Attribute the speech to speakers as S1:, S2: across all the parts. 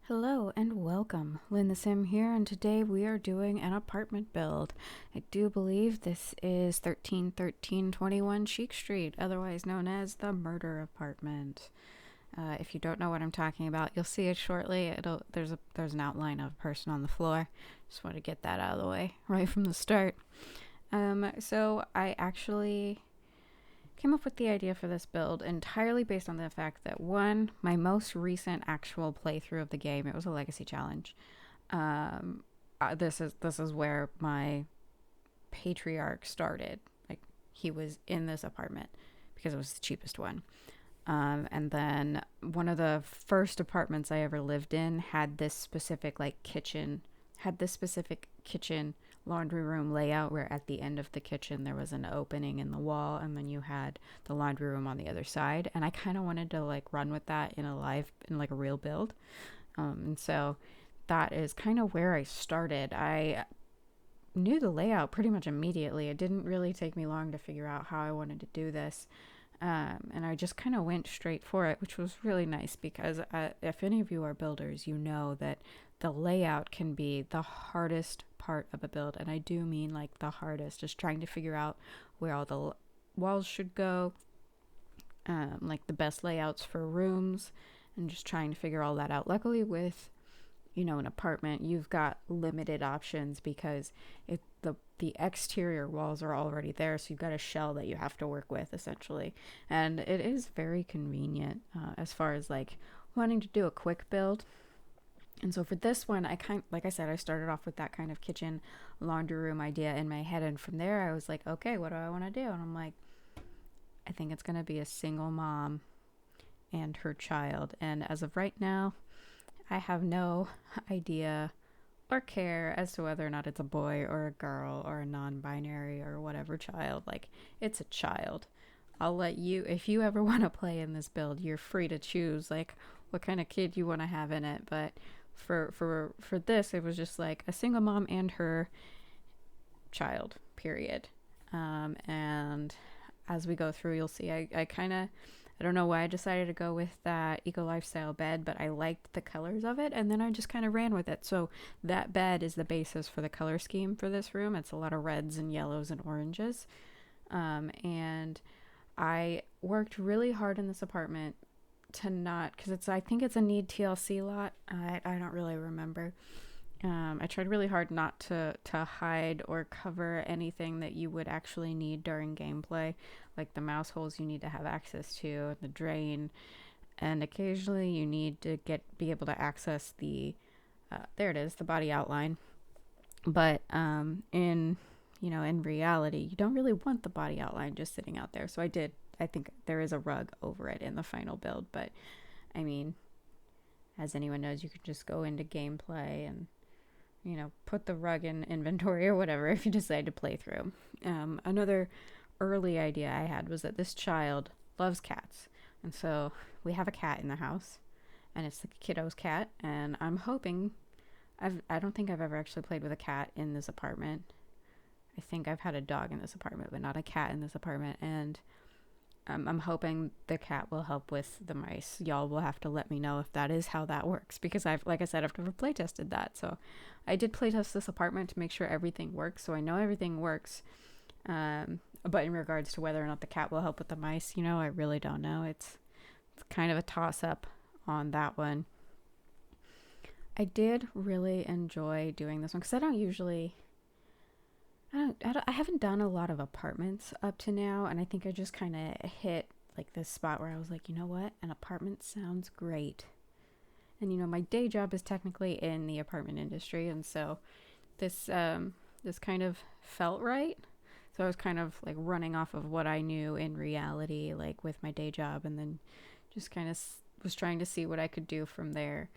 S1: Hello and welcome. Lynn the Sim here, and today we are doing an apartment build. I do believe this is 1321 Chic Street, otherwise known as the murder apartment. If you don't know what I'm talking about, you'll see it shortly. There's an outline of a person on the floor. Just want to get that out of the way right from the start. So I actually came up with the idea for this build entirely based on the fact that, one, my most recent actual playthrough of the game, it was a legacy challenge. This is where my patriarch started. Like, he was in this apartment because it was the cheapest one. And then one of the first apartments I ever lived in had this specific kitchen laundry room layout where at the end of the kitchen there was an opening in the wall, and then you had the laundry room on the other side, and I kind of wanted to run with that in a real build. And so that is kind of where I started. I knew the layout pretty much immediately. It didn't really take me long to figure out how I wanted to do this. And I just kind of went straight for it, which was really nice because if any of you are builders, you know that the layout can be the hardest part of a build. And I do mean the hardest, just trying to figure out where all the walls should go, the best layouts for rooms, and just trying to figure all that out. Luckily, with an apartment, you've got limited options because the exterior walls are already there, so you've got a shell that you have to work with essentially, and it is very convenient as far as wanting to do a quick build. And so for this one, like I said, I started off with that kind of kitchen laundry room idea in my head, and from there I was like, okay, what do I want to do? And I'm like, I think it's going to be a single mom and her child, and as of right now I have no idea or care as to whether or not it's a boy or a girl or a non-binary or whatever child. It's a child. I'll let you, if you ever want to play in this build, you're free to choose what kind of kid you want to have in it. But for this, it was just a single mom and her child, period. And as we go through, you'll see I don't know why I decided to go with that eco lifestyle bed, but I liked the colors of it, and then I just kind of ran with it. So that bed is the basis for the color scheme for this room. It's a lot of reds and yellows and oranges. And I worked really hard in this apartment to not, because I think it's a need TLC lot. I don't really remember. I tried really hard not to hide or cover anything that you would actually need during gameplay, like the mouse holes you need to have access to, the drain, and occasionally you need to be able to access the there it is, the body outline. But in reality, you don't really want the body outline just sitting out there. So I think there is a rug over it in the final build, but I mean, as anyone knows, you could just go into gameplay and put the rug in inventory or whatever if you decide to play through. Another early idea I had was that this child loves cats. And so we have a cat in the house, and it's the kiddo's cat. And I'm hoping, I don't think I've ever actually played with a cat in this apartment. I think I've had a dog in this apartment, but not a cat in this apartment. And I'm hoping the cat will help with the mice. Y'all will have to let me know if that is how that works, because I've never play tested that. So I did play test this apartment to make sure everything works. So I know everything works. But in regards to whether or not the cat will help with the mice, I really don't know. It's kind of a toss up on that one. I did really enjoy doing this one because I haven't done a lot of apartments up to now, and I think I just kind of hit this spot where I was like, you know what, an apartment sounds great. And my day job is technically in the apartment industry, and so this kind of felt right. So I was kind of running off of what I knew in reality, with my day job, and then just kind of was trying to see what I could do from there.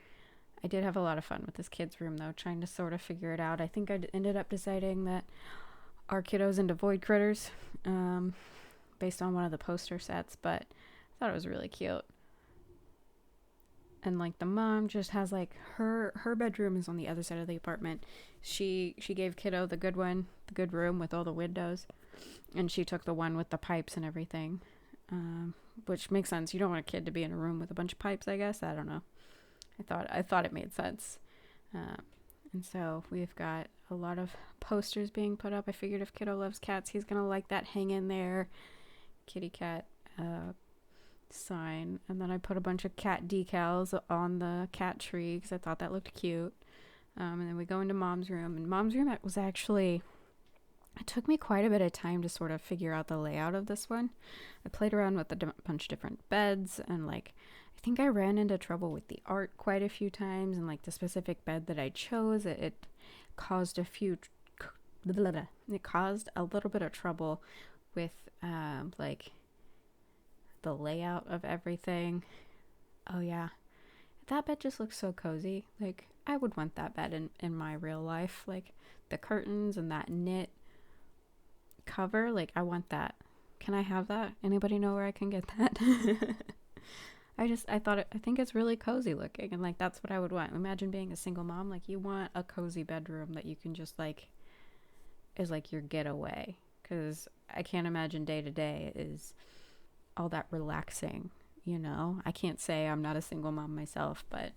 S1: I did have a lot of fun with this kid's room, though, trying to sort of figure it out. I think I ended up deciding that our kiddo's into void critters, based on one of the poster sets, but I thought it was really cute. And the mom just has her bedroom is on the other side of the apartment. She gave kiddo the good one, the good room with all the windows, and she took the one with the pipes and everything, which makes sense. You don't want a kid to be in a room with a bunch of pipes, I guess. I don't know. I thought it made sense. Um, and so we've got a lot of posters being put up. I figured if Kiddo loves cats, he's gonna like that hang in there kitty cat sign. And then I put a bunch of cat decals on the cat tree because I thought that looked cute. And then we go into Mom's room, and Mom's room, it was actually, it took me quite a bit of time to sort of figure out the layout of this one. I played around with a bunch of different beds, and like, I think I ran into trouble with the art quite a few times, and like the specific bed that I chose, it caused it caused a little bit of trouble with like the layout of everything. Oh yeah, that bed just looks so cozy. Like, I would want that bed in my real life. Like, the curtains and that knit cover, like, I want that. Can I have that? Anybody know where I can get that? I think it's really cozy looking, and like, that's what I would want. Imagine being a single mom. Like, you want a cozy bedroom that you can just like, is like your getaway, because I can't imagine day to day is all that relaxing. I can't say I'm not a single mom myself, but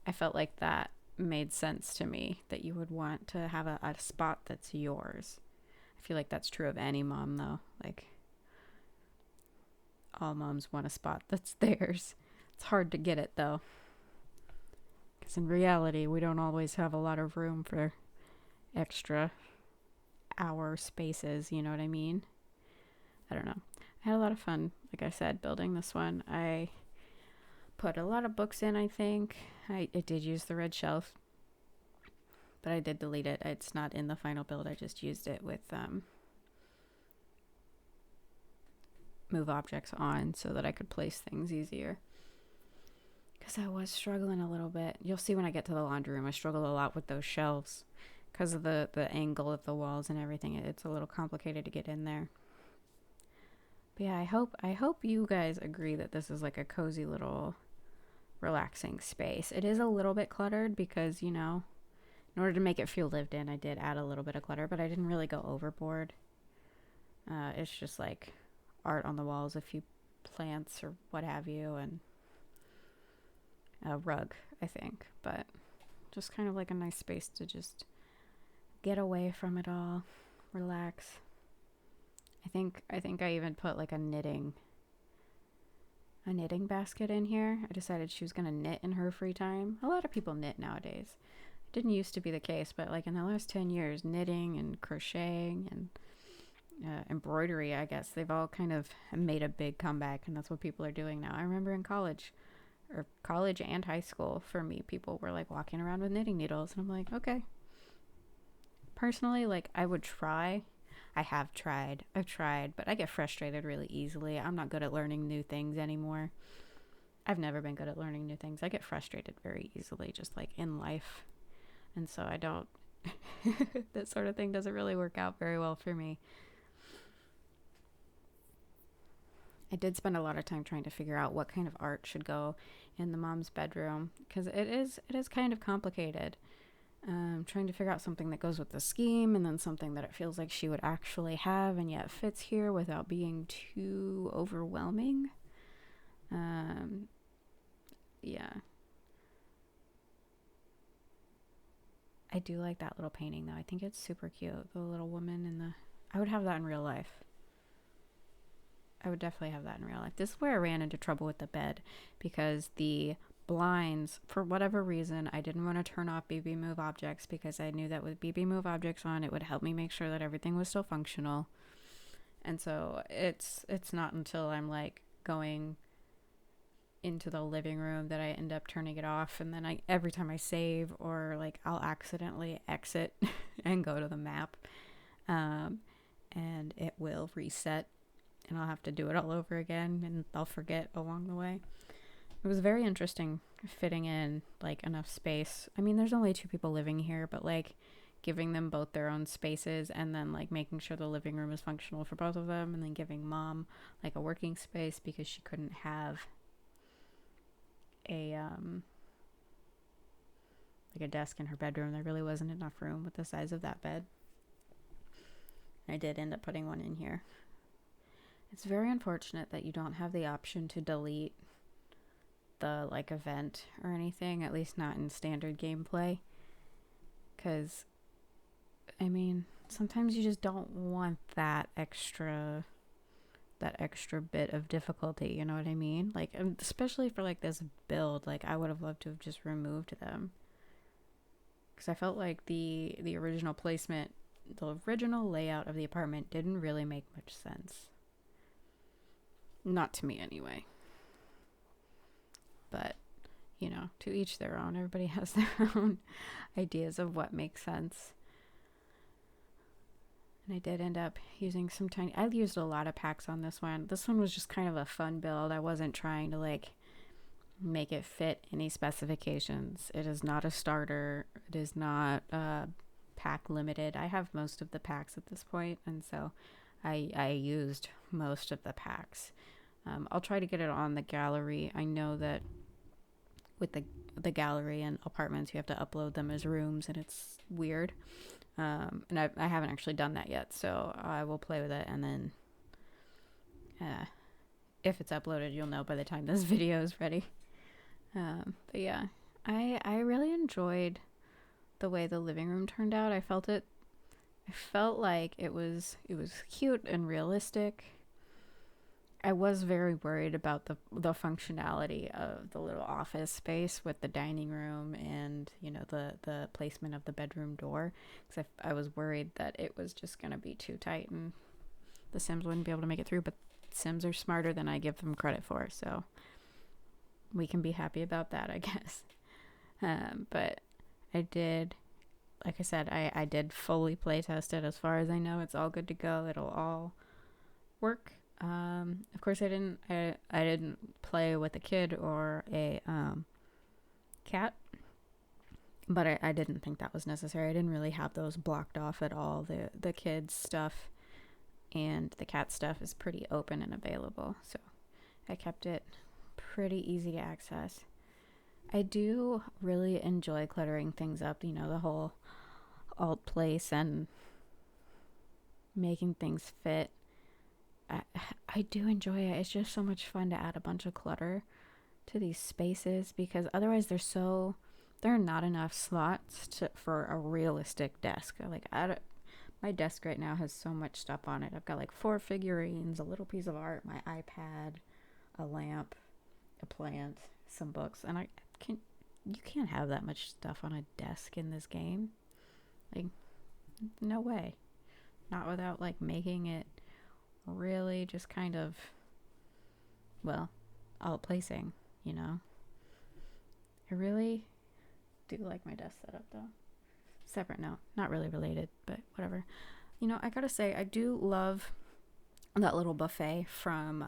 S1: I felt like that made sense to me, that you would want to have a spot that's yours. I feel like that's true of any mom, though. Like, all moms want a spot that's theirs. It's hard to get it, though, because in reality, we don't always have a lot of room for extra hour spaces, you know what I mean? I don't know. I had a lot of fun, like I said, building this one. I put a lot of books in, I think. I did use the red shelf, but I did delete it. It's not in the final build. I just used it with move objects on so that I could place things easier. Because I was struggling a little bit. You'll see when I get to the laundry room, I struggle a lot with those shelves because of the angle of the walls and everything. It's a little complicated to get in there. But yeah, I hope you guys agree that this is like a cozy little relaxing space. It is a little bit cluttered because, in order to make it feel lived in, I did add a little bit of clutter, but I didn't really go overboard. It's just like art on the walls, a few plants or what have you, and a rug, I think. But just kind of like a nice space to just get away from it all, relax. I think I even put like a knitting basket in here. I decided she was going to knit in her free time. A lot of people knit nowadays. It didn't used to be the case, but like in the last 10 years, knitting and crocheting and embroidery, I guess, they've all kind of made a big comeback, and that's what people are doing now. I remember in college and high school, for me, people were like walking around with knitting needles, and I'm like, okay. Personally, like, I would try. I've tried, but I get frustrated really easily. I'm not good at learning new things anymore. I've never been good at learning new things. I get frustrated very easily, just like in life. And so I don't, that sort of thing doesn't really work out very well for me. I did spend a lot of time trying to figure out what kind of art should go in the mom's bedroom, because it is kind of complicated. Trying to figure out something that goes with the scheme, and then something that it feels like she would actually have and yet fits here without being too overwhelming. Yeah. I do like that little painting, though. I think it's super cute. The little woman I would have that in real life. I would definitely have that in real life. This is where I ran into trouble with the bed, because the blinds, for whatever reason, I didn't want to turn off BB Move objects, because I knew that with BB Move objects on, it would help me make sure that everything was still functional. And so it's not until I'm like going into the living room that I end up turning it off, and then every time I save, or like I'll accidentally exit and go to the map, and it will reset, and I'll have to do it all over again, and I'll forget along the way. It was very interesting fitting in like enough space. I mean, there's only 2 people living here, but like giving them both their own spaces, and then like making sure the living room is functional for both of them, and then giving mom like a working space, because she couldn't have a like a desk in her bedroom. There really wasn't enough room with the size of that bed. I did end up putting one in here. It's very unfortunate that you don't have the option to delete the like event or anything, at least not in standard gameplay. Because, I mean, sometimes you just don't want that extra bit of difficulty, you know what I mean? Like, especially for like this build, like I would have loved to have just removed them. Because I felt like the original placement, the original layout of the apartment didn't really make much sense. Not to me anyway. But, you know, to each their own. Everybody has their own ideas of what makes sense. And I did end up using some tiny... I used a lot of packs on this one. This one was just kind of a fun build. I wasn't trying to, like, make it fit any specifications. It is not a starter. It is not pack limited. I have most of the packs at this point, and so I used most of the packs. I'll try to get it on the gallery. I know that with the gallery and apartments, you have to upload them as rooms, and it's weird. And I haven't actually done that yet, so I will play with it, and then if it's uploaded, you'll know by the time this video is ready. But yeah, I really enjoyed the way the living room turned out. I felt like it was cute and realistic. I was very worried about the functionality of the little office space with the dining room and, you know, the placement of the bedroom door, because I was worried that it was just going to be too tight and the Sims wouldn't be able to make it through. But Sims are smarter than I give them credit for, so we can be happy about that, I guess. But I did, like I said, I did fully play test it. As far as I know, it's all good to go. It'll all work. Of course, I didn't play with a kid or a cat, but I didn't think that was necessary. I didn't really have those blocked off at all. The kids stuff and the cat stuff is pretty open and available, so I kept it pretty easy to access. I do really enjoy cluttering things up, you know, the whole alt place and making things fit. I do enjoy it. It's just so much fun to add a bunch of clutter to these spaces, because otherwise there are not enough slots for a realistic desk. Like, my desk right now has so much stuff on it. I've got like 4 figurines, a little piece of art, my iPad, a lamp, a plant, some books, and you can't have that much stuff on a desk in this game. Like, no way. Not without like making it really just kind of, well, alt placing, you know. I really do like my desk setup though. Separate note, not really related, but whatever. You know, I gotta say, I do love that little buffet from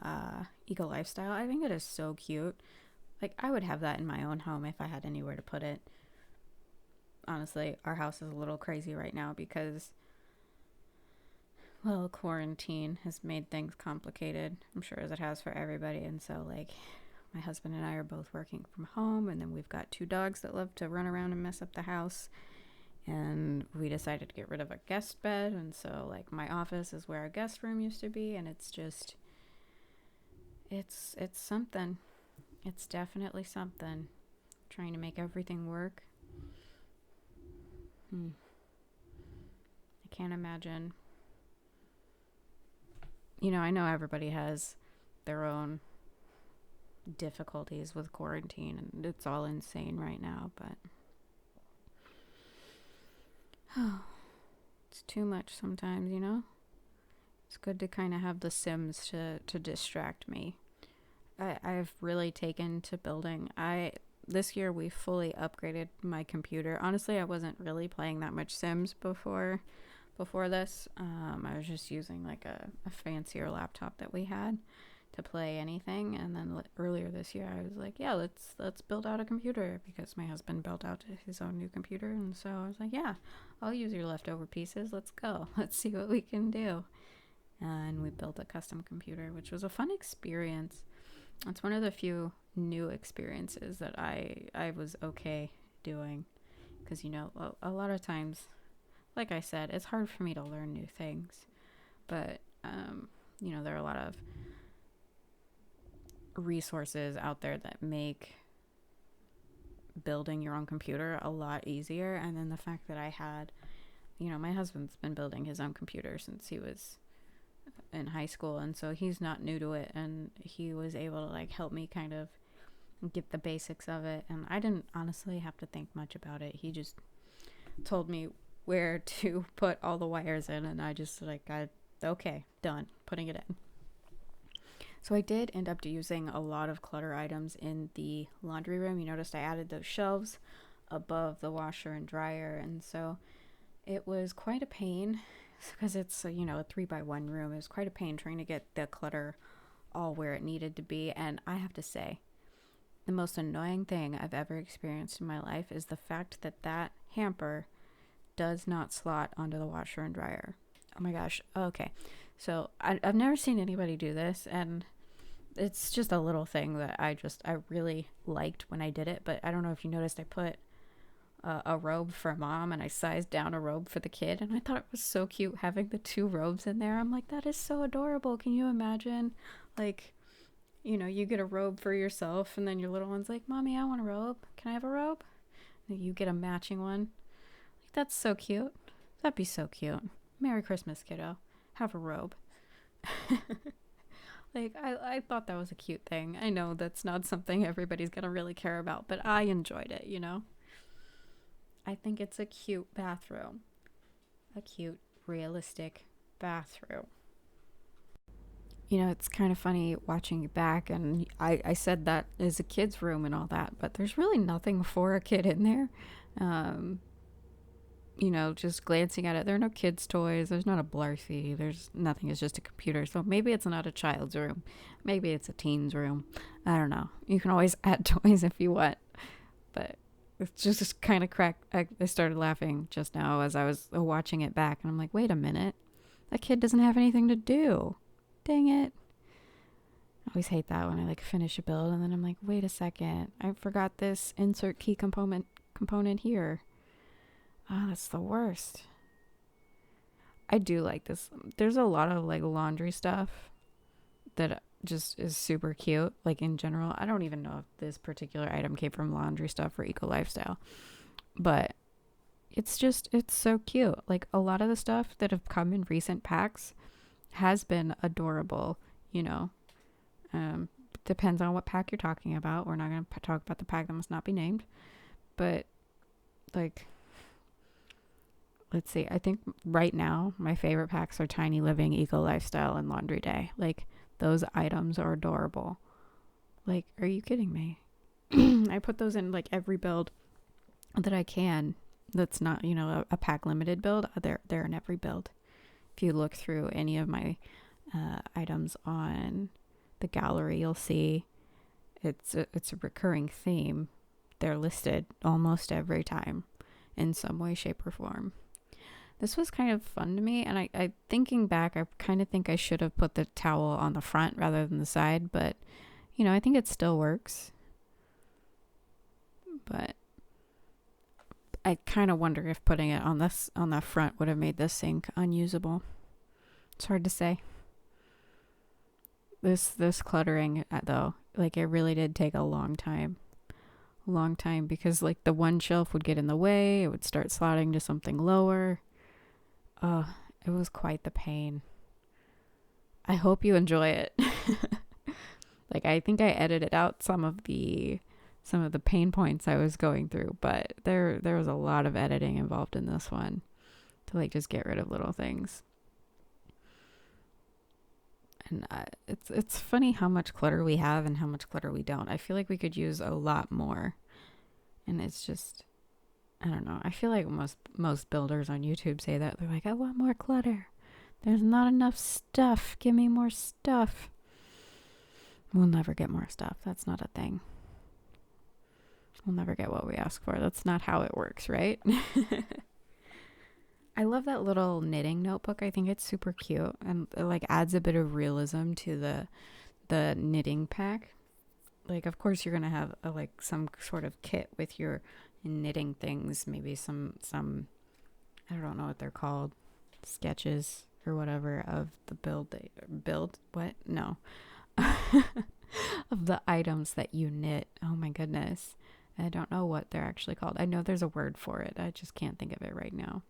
S1: Eco Lifestyle. I think it is so cute. Like, I would have that in my own home if I had anywhere to put it. Honestly, our house is a little crazy right now because, well, quarantine has made things complicated, I'm sure, as it has for everybody. And so, like, my husband and I are both working from home, and then we've got 2 dogs that love to run around and mess up the house. And we decided to get rid of a guest bed, and so, like, my office is where our guest room used to be, and it's just, it's something. It's definitely something. Trying to make everything work. I can't imagine. You know, I know everybody has their own difficulties with quarantine, and it's all insane right now, but it's too much sometimes, you know? It's good to kind of have the Sims to distract me. I've really taken to building. This year we fully upgraded my computer. Honestly, I wasn't really playing that much Sims before this. I was just using like a fancier laptop that we had to play anything. And then earlier this year, I was like, yeah, let's build out a computer, because my husband built out his own new computer. And so I was like, yeah, I'll use your leftover pieces. Let's go. Let's see what we can do. And we built a custom computer, which was a fun experience. It's one of the few new experiences that I was okay doing, because, you know, a lot of times, like I said, it's hard for me to learn new things, but you know, there are a lot of resources out there that make building your own computer a lot easier. And then the fact that I had, my husband's been building his own computer since he was in high school, and so he's not new to it, and he was able to like help me kind of get the basics of it, and I didn't honestly have to think much about it. He just told me where to put all the wires in, and I just okay, done putting it in. So I did end up using a lot of clutter items in the laundry room. You noticed I added those shelves above the washer and dryer, and so it was quite a pain because it's a 3x1 room. It was quite a pain trying to get the clutter all where it needed to be. And I have to say, the most annoying thing I've ever experienced in my life is the fact that hamper does not slot onto the washer and dryer. Oh my gosh. Okay. So I've never seen anybody do this, and it's just a little thing that I really liked when I did it. But I don't know if you noticed, I put a robe for mom, and I sized down a robe for the kid, and I thought it was so cute having the two robes in there. I'm like, that is so adorable. Can you imagine, like, you get a robe for yourself, and then your little one's like, Mommy, I want a robe. Can I have a robe? And you get a matching one. Like, that's so cute. That'd be so cute. Merry Christmas, kiddo. Have a robe. Like, I thought that was a cute thing. I know that's not something everybody's gonna really care about, but I enjoyed it, I think it's a cute bathroom. A cute, realistic bathroom. It's kind of funny watching it back, and I said that is a kid's room and all that, but there's really nothing for a kid in there. Just glancing at it, there are no kids' toys. There's not a Blarthy. There's nothing. It's just a computer. So maybe it's not a child's room. Maybe it's a teen's room. I don't know. You can always add toys if you want, but it's just kind of I started laughing just now as I was watching it back, and I'm like, wait a minute. That kid doesn't have anything to do. Dang it. I always hate that when I finish a build, and then I'm like, wait a second. I forgot this insert key component here. Oh, that's the worst. I do like this. There's a lot of laundry stuff that just is super cute. In general, I don't even know if this particular item came from Laundry Stuff or Eco Lifestyle, but it's so cute. A lot of the stuff that have come in recent packs has been adorable. Depends on what pack you're talking about. We're not going to talk about the pack that must not be named, but let's see. I think right now my favorite packs are Tiny Living, Eco Lifestyle, and Laundry Day. Those items are adorable. Are you kidding me? I put those in every build that I can. That's not, a pack limited build. They're in every build. If you look through any of my items on the gallery, you'll see it's a recurring theme. They're listed almost every time in some way, shape, or form. This was kind of fun to me, and I thinking back, I kind of think I should have put the towel on the front rather than the side, but I think it still works. But I kind of wonder if putting it on the front would have made this sink unusable. It's hard to say. This cluttering though, it really did take a long time because the one shelf would get in the way. It would start slotting to something lower. It was quite the pain. I hope you enjoy it. I think I edited out some of the pain points I was going through, but there was a lot of editing involved in this one to just get rid of little things. And it's funny how much clutter we have and how much clutter we don't. I feel like we could use a lot more, and it's just, I don't know. I feel like most builders on YouTube say that. They're like, I want more clutter. There's not enough stuff. Give me more stuff. We'll never get more stuff. That's not a thing. We'll never get what we ask for. That's not how it works, right? I love that little knitting notebook. I think it's super cute, and it adds a bit of realism to the knitting pack. Of course, you're gonna have some sort of kit with your knitting things, maybe some I don't know what they're called, sketches or whatever of the of the items that you knit. Oh my goodness. I don't know what they're actually called. I know there's a word for it. I just can't think of it right now.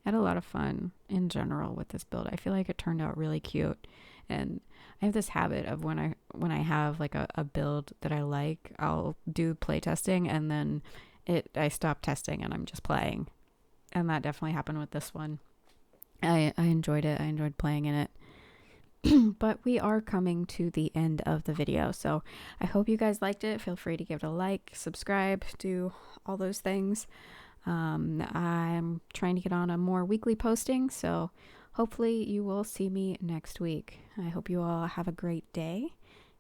S1: I had a lot of fun in general with this build. I feel like it turned out really cute. And I have this habit of when I have like a build that I like, I'll do play testing and then I stop testing and I'm just playing. And that definitely happened with this one. I enjoyed it. I enjoyed playing in it. But we are coming to the end of the video. So I hope you guys liked it. Feel free to give it a like, subscribe, do all those things. I'm trying to get on a more weekly posting, so hopefully you will see me next week. I hope you all have a great day,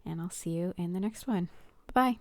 S1: and I'll see you in the next one. Bye-bye.